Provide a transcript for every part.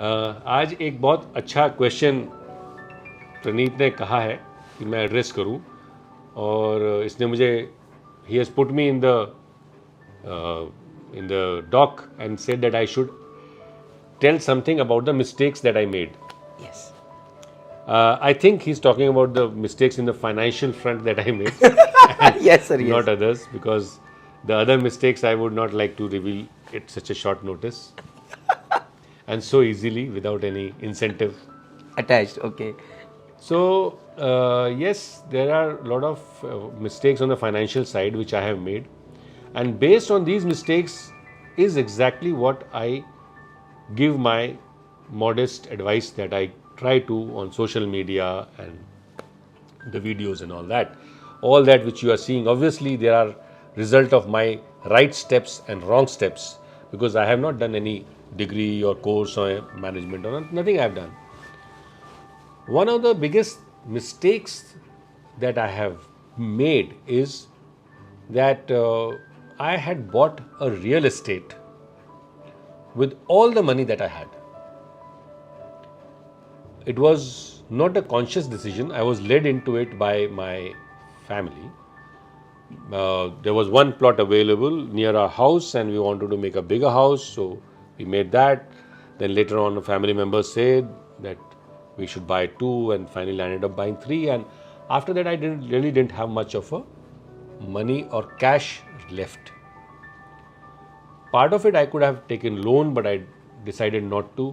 आज एक बहुत अच्छा क्वेश्चन प्रणीत ने कहा है कि मैं एड्रेस करूं और इसने मुझे ही has put me in the dock and said that I should tell something about the mistakes that I made. Yes. I think he's talking about the mistakes in the financial front that I made, Yes, sir. Yes. not others, because the other mistakes I would not like to reveal at such a short notice and so easily without any incentive. Attached. Okay. So, yes, there are a lot of mistakes on the financial side which I have made, and based on these mistakes is exactly what I give my modest advice that I try to on social media and the videos and all that. All that which you are seeing, obviously there are result of my right steps and wrong steps, because I have not done any degree or course or management or nothing I have done. One of the biggest mistakes that I have made is that I had bought a real estate with all the money that I had. It was not a conscious decision. I was led into it by my family. There was one plot available near our house and we wanted to make a bigger house, so we made that. Then later on, a family member said that we should buy two, and finally landed up buying three. And after that, I really didn't have much of a money or cash left. Part of it I could have taken loan, but I decided not to.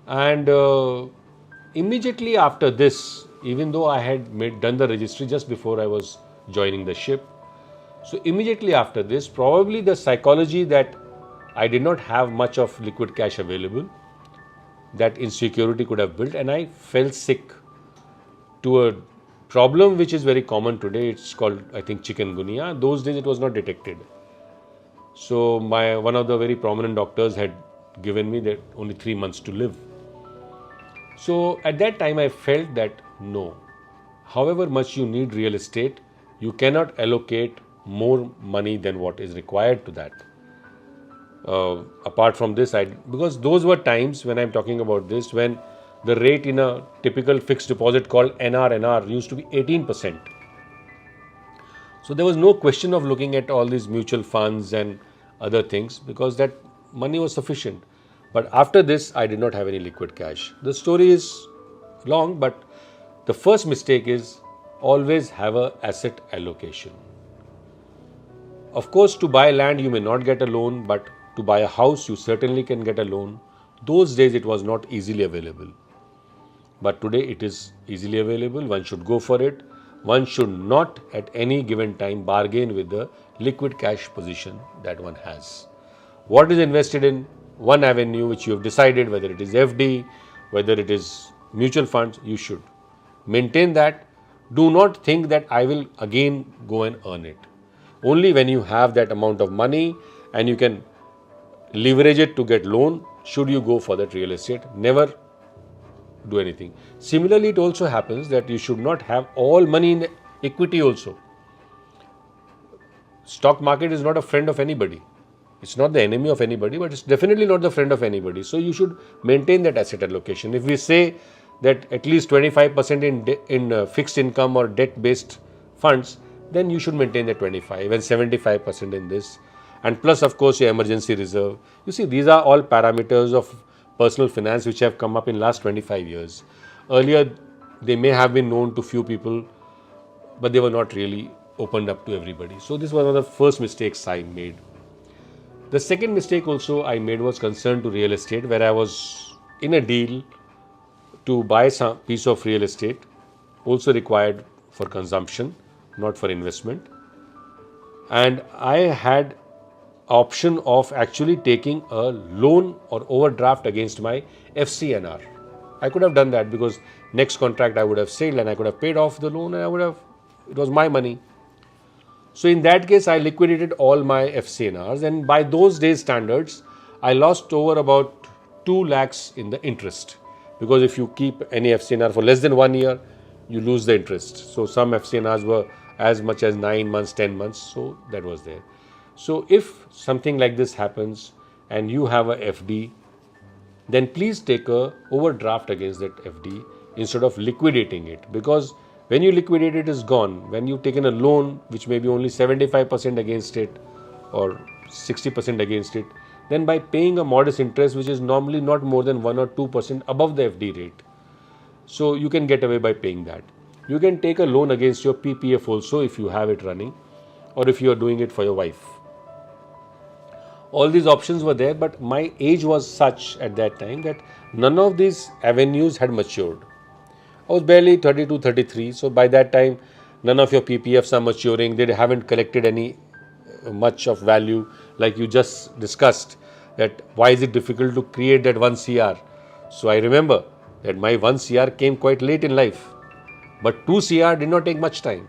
And immediately after this, even though I had done the registry just before I was joining the ship, so immediately after this, probably the psychology that I did not have much of liquid cash available, that insecurity could have built, and I fell sick to a problem which is very common today. It's called, I think, chikungunya. Those days it was not detected. So one of the very prominent doctors had given me that only 3 months to live. So at that time I felt that no, however much you need real estate, you cannot allocate more money than what is required to that. Apart from this, because those were times when I'm talking about this, when the rate in a typical fixed deposit called NR used to be 18%. So there was no question of looking at all these mutual funds and other things, because that money was sufficient. But after this, I did not have any liquid cash. The story is long, but the first mistake is always have a asset allocation. Of course, to buy land, you may not get a loan, but to buy a house, you certainly can get a loan. Those days, it was not easily available. But today, it is easily available. One should go for it. One should not at any given time bargain with the liquid cash position that one has. What is invested in one avenue which you have decided, whether it is FD, whether it is mutual funds, you should maintain that. Do not think that I will again go and earn it. Only when you have that amount of money and you can leverage it to get loan, should you go for that real estate. Never do anything. Similarly, it also happens that you should not have all money in equity also. Stock market is not a friend of anybody. It's not the enemy of anybody, but it's definitely not the friend of anybody. So you should maintain that asset allocation. If we say that at least 25% in fixed income or debt-based funds, then you should maintain the 25 and 75% in this. And plus, of course, your emergency reserve. You see, these are all parameters of personal finance which have come up in last 25 years. Earlier, they may have been known to few people, but they were not really opened up to everybody. So this was one of the first mistakes I made. The second mistake also I made was concerned to real estate, where I was in a deal to buy some piece of real estate, also required for consumption, not for investment. And I had option of actually taking a loan or overdraft against my FCNR. I could have done that because next contract I would have sailed and I could have paid off the loan and it was my money. So in that case, I liquidated all my FCNRs, and by those days standards, I lost over about 2 lakhs in the interest, because if you keep any FCNR for less than 1 year, you lose the interest. So some FCNRs were as much as 9 months, 10 months, so that was there. So if something like this happens and you have a FD, then please take a overdraft against that FD instead of liquidating it, because when you liquidate it, is gone. When you've taken a loan which may be only 75% against it or 60% against it, then by paying a modest interest which is normally not more than 1 or 2% above the FD rate, so you can get away by paying that. You can take a loan against your PPF also if you have it running, or if you are doing it for your wife. All these options were there, but my age was such at that time that none of these avenues had matured. I was barely 32, 33, so by that time, none of your PPFs are maturing. They haven't collected any much of value, like you just discussed. That why is it difficult to create that 1 CR? So I remember that my 1 CR came quite late in life, but 2 CR did not take much time.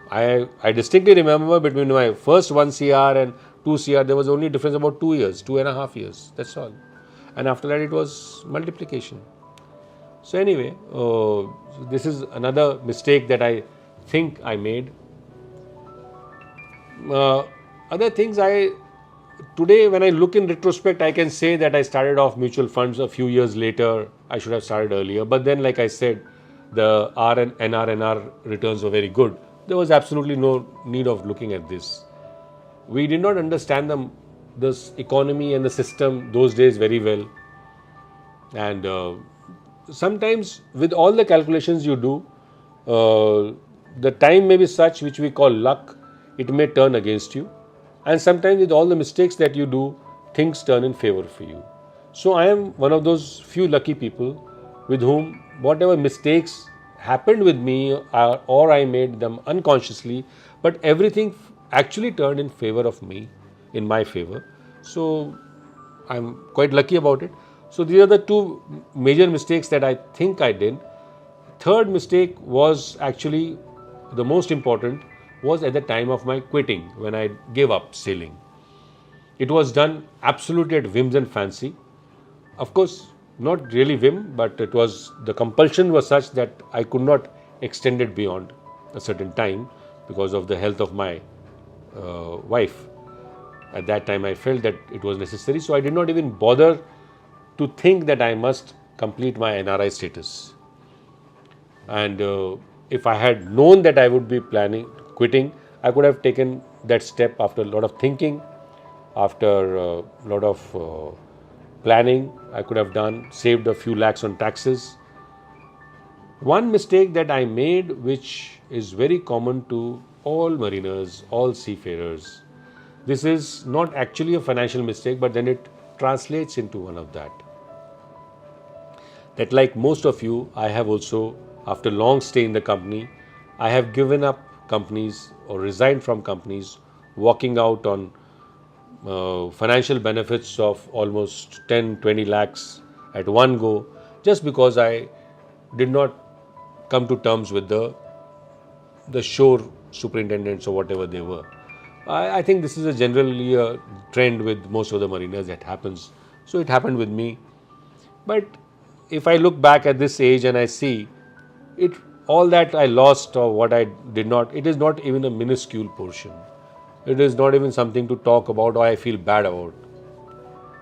I distinctly remember between my first 1 CR and 2 CR, there was only difference about 2 years, 2.5 years. That's all. And after that, it was multiplication. So anyway, this is another mistake that I think I made. Other things, today when I look in retrospect, I can say that I started off mutual funds a few years later. I should have started earlier. But then, like I said, the R and NR returns were very good. There was absolutely no need of looking at this. We did not understand this economy and the system those days very well. And sometimes with all the calculations you do, the time may be such which we call luck, it may turn against you. And sometimes with all the mistakes that you do, things turn in favor for you. So I am one of those few lucky people with whom whatever mistakes happened with me or I made them unconsciously, but everything actually turned in favor of me, in my favor. So I'm quite lucky about it. So these are the two major mistakes that I think I did. Third mistake was actually the most important, was at the time of my quitting, when I gave up sailing. It was done absolutely at whims and fancy. Of course, not really whim, but the compulsion was such that I could not extend it beyond a certain time because of the health of my wife. At that time, I felt that it was necessary, so I did not even bother to think that I must complete my NRI status. And if I had known that I would be planning quitting, I could have taken that step after a lot of thinking, after a lot of planning. I could have saved a few lakhs on taxes. One mistake that I made, which is very common to all mariners, all seafarers, this is not actually a financial mistake, but then it translates into one of that. That, like most of you, I have also, after long stay in the company, I have given up companies or resigned from companies, walking out on financial benefits of almost 10-20 lakhs at one go, just because I did not come to terms with the shore superintendents or whatever they were. I think this is generally a trend with most of the mariners that happens. So it happened with me. But if I look back at this age and I see it, all that I lost or what I did not, it is not even a minuscule portion. It is not even something to talk about or I feel bad about.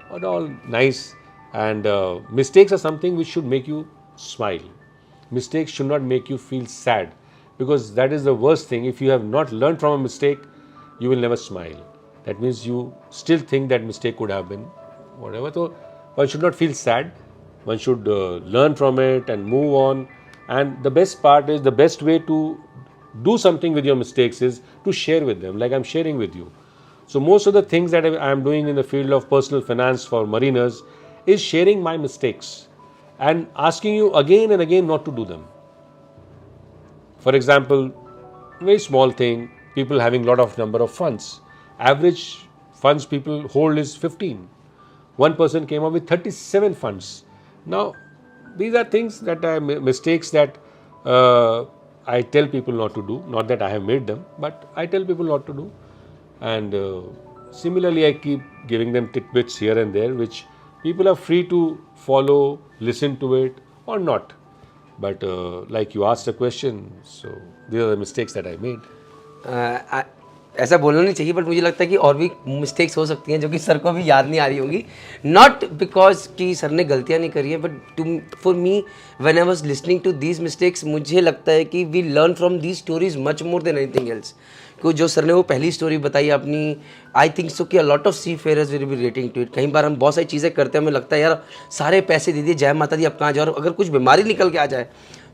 But all nice. And mistakes are something which should make you smile. Mistakes should not make you feel sad, because that is the worst thing. If you have not learned from a mistake, you will never smile. That means you still think that mistake could have been whatever. So one should not feel sad. One should learn from it and move on. And the best part is, the best way to do something with your mistakes is to share with them, like I'm sharing with you. So most of the things that I am doing in the field of personal finance for mariners is sharing my mistakes and asking you again and again not to do them. For example, very small thing, people having lot of number of funds. Average funds people hold is 15. One person came up with 37 funds. Now, these are things that are mistakes that I tell people not to do. Not that I have made them, but I tell people not to do. And similarly, I keep giving them tidbits here and there, which people are free to follow, listen to it or not. But like you asked a question, so these are the mistakes that I made. ऐसा बोलना नहीं चाहिए, but मुझे लगता है कि और भी मिस्टेक्स हो सकती हैं जो कि सर को भी याद नहीं आ रही होंगी, नॉट बिकॉज कि सर ने गलतियां नहीं करी है, but for me when I was listening to these mistakes, मुझे लगता है कि we learn from these stories much more than anything else. क्योंकि जो सर ने वो पहली स्टोरी बताई अपनी, आई थिंक सो कि a lot of seafarers will be relating to it. कई बार हम बहुत सारी चीज़ें करते हैं, हमें लगता है यार सारे पैसे दे दिए, जय माता दी, अब कहाँ जाओ, और अगर कुछ बीमारी निकल के आ जाए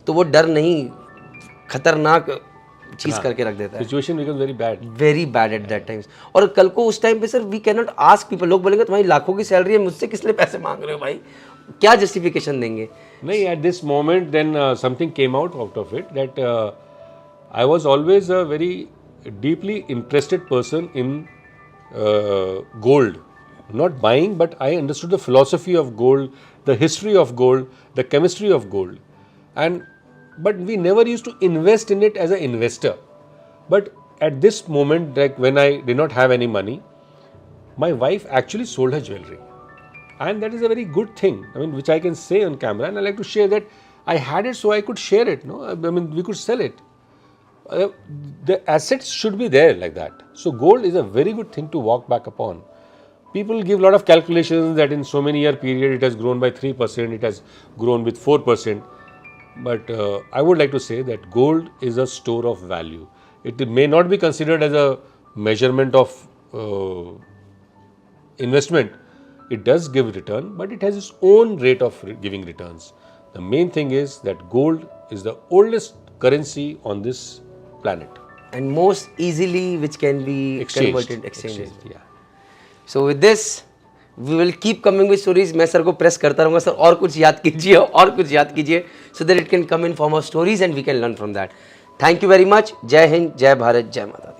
तो वो डर नहीं, खतरनाक चीज़ करके रख देता है। Situation becomes very bad at that times. और कल को उस टाइम पे sir we can not ask people, लोग बोलेंगे तुम्हारी लाखों की सैलरी है, मुझसे किस लिए पैसे मांग रहे हो भाई, क्या जस्टिफिकेशन देंगे? नहीं, at this moment then something came out of it that I was always a very deeply interested person in gold, not buying, but I understood the philosophy of gold, the history of gold, the chemistry of gold, and but we never used to invest in it as an investor. But at this moment, like when I did not have any money, my wife actually sold her jewelry. And that is a very good thing, I mean, which I can say on camera, and I like to share that I had it so I could share it, no? I mean, we could sell it. The assets should be there like that. So gold is a very good thing to walk back upon. People give a lot of calculations that in so many year period it has grown by 3%, it has grown with 4%. But I would like to say that gold is a store of value. It may not be considered as a measurement of investment. It does give return, but it has its own rate of giving returns. The main thing is that gold is the oldest currency on this planet. And most easily which can be converted, exchanged. Yeah. So with this, we will keep coming with stories. मैं sir को press करता रहूँगा, sir और कुछ याद कीजिए, और कुछ याद कीजिए, so that it can come in form of stories and we can learn from that. Thank you very much. जय हिंद, जय भारत, जय माता।